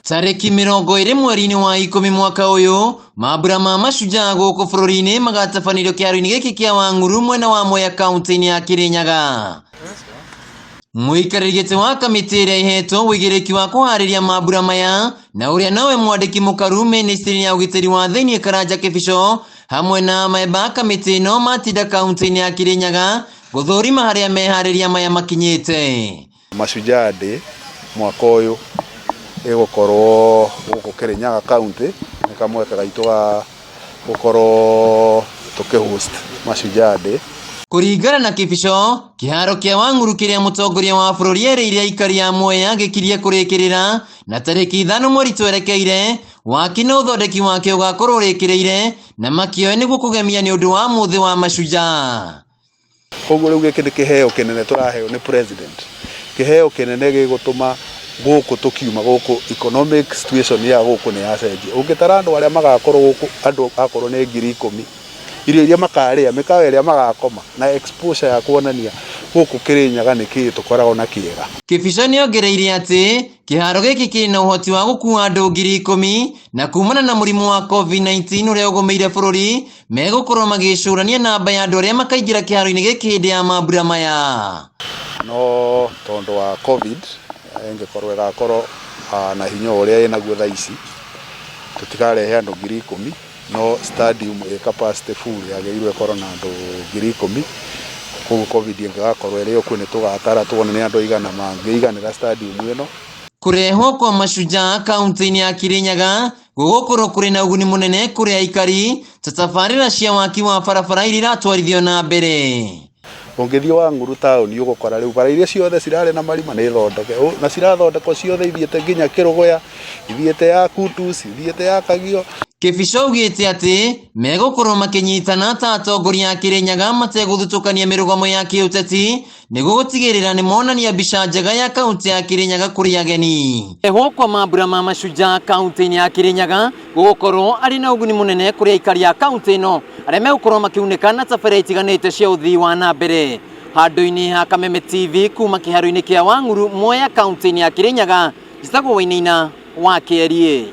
Tariki 20 mweri-inĩ wa 10 mwaka uyu mambura ma mashujaa guku bururi-inĩ magatabanĩrio kĩharo-inĩ gĩkĩ kĩa Wang'uru mwena wa Mwea kaunti-inĩ ya Kirinyaga. Mũikarĩri gĩtĩ wa kamĩtĩ ĩrĩa ihetwo wĩigĩrĩrĩki wa kũharĩria mambura maya na ũrĩa nowe mwandĩki mũkaru ministry ya ũgitĩri wa thĩinĩ Karanja Kĩbico hamwe na memba kamĩtĩ ĩno matinda kaunti-inĩ ya Kirinyaga gũthũrima harĩa meharĩria maya makinyĩte. Mashujaa Day mwaka uyu igukorwo guku Kirinyaga county ni kamweke gaitu ga gukorwo tukihost Mashujaa Day. Kuringana na Kĩbico, kĩharo kĩa Wang'uru kĩrĩa mũtongoria wa bũrũri erĩire aikari a Mwea gĩkirie kũrĩkĩrĩra na tarĩki 5 mweri twerekeire waki na ũthondeki wakĩo ũgakorwo ũrĩkĩrĩire na makĩoe nĩguo kũgemia nĩ ũndũ wa mũthĩ wa mashujaa. Koguo rĩu gĩkĩ nĩ kĩheo kĩnene tũraheo nĩ president, kĩheo kĩnene gĩgũtũma gũkũ tukiuma gũkũ economic situation ya gũkũ nĩ yacenjia. Ũngĩtara andũ arĩa magakorwo gũkũ andũ akorwo nĩ 10,000 irio iria makarĩa mĩkawa ĩrĩa magakoma na exposure ya kuonania gũkũ Kirinyaga nĩkĩ tũkoragwo na kĩega. Kĩbico nĩongereire atĩ kĩharo gĩkĩ kĩrĩ na ũhoti wa gũkuua andũ 10,000 na kumana na mũrimũ wa COVID-19 ũrĩa ũgũmĩire bũrũri megũkorwo magĩcũrania namba ya andũ arĩa makaingĩra kĩharo-inĩ gĩkĩ hĩndĩ ya mambura maya. No tondũ wa COVID ĩngĩkorwo ĩgakorwo na hinya ũrĩa ĩnaguo thaa ici tũtikarehe andũ 10,000 no stadium capacity full yagĩrĩirwo ĩkorwo na andũ 10,000. Koguo COVID ĩngĩgakorwo ĩrĩ okuo nĩtũgatara tuone nĩ andũ aigana mangĩiganĩra stadium ĩno. Kurehwo kwa mashujaa kaunti-inĩ ya Kirinyaga gũgũkorwo kũrĩ na ũguni mũnene kũrĩ aikari ta tabarĩra cia waki wa barabara iria iratwarithio na mbere. Ũngĩthiĩ Wang'uru town ũgũkora rĩu bara iria ciothe cirarĩ na marima nĩ thondeke na cirathondekwo ciothe ithiĩte nginya Kĩrũgũya, ithiĩte ya Kutus, ithiĩte ya Kagio. Kĩbico augĩte atĩ megũkorwo makĩnyitana ta atongoria a Kirinyaga mategũthutũkania mĩrũgamo ya kĩũteti nĩguo gũtigĩrĩra nĩ monania mbica njega ya kaunti ya Kirinyaga kũrĩ ageni. Ehwo kwa mambura ma mashujaa kaunti-inĩ ya Kirinyaga gũgũkorwo arĩ na ũguni mũnene kũrĩ aikari a kaunti ĩno arĩa megũkorwo makiunĩka na tabarĩra itiganĩte cia ũthii wa na mbere. Handũ-inĩ ha Kameme TV kuma kĩharo-inĩ kĩa Wang'uru Mwea kaunti-inĩ ya Kirinyaga, njĩtagwo Wainaina wa Kĩarie.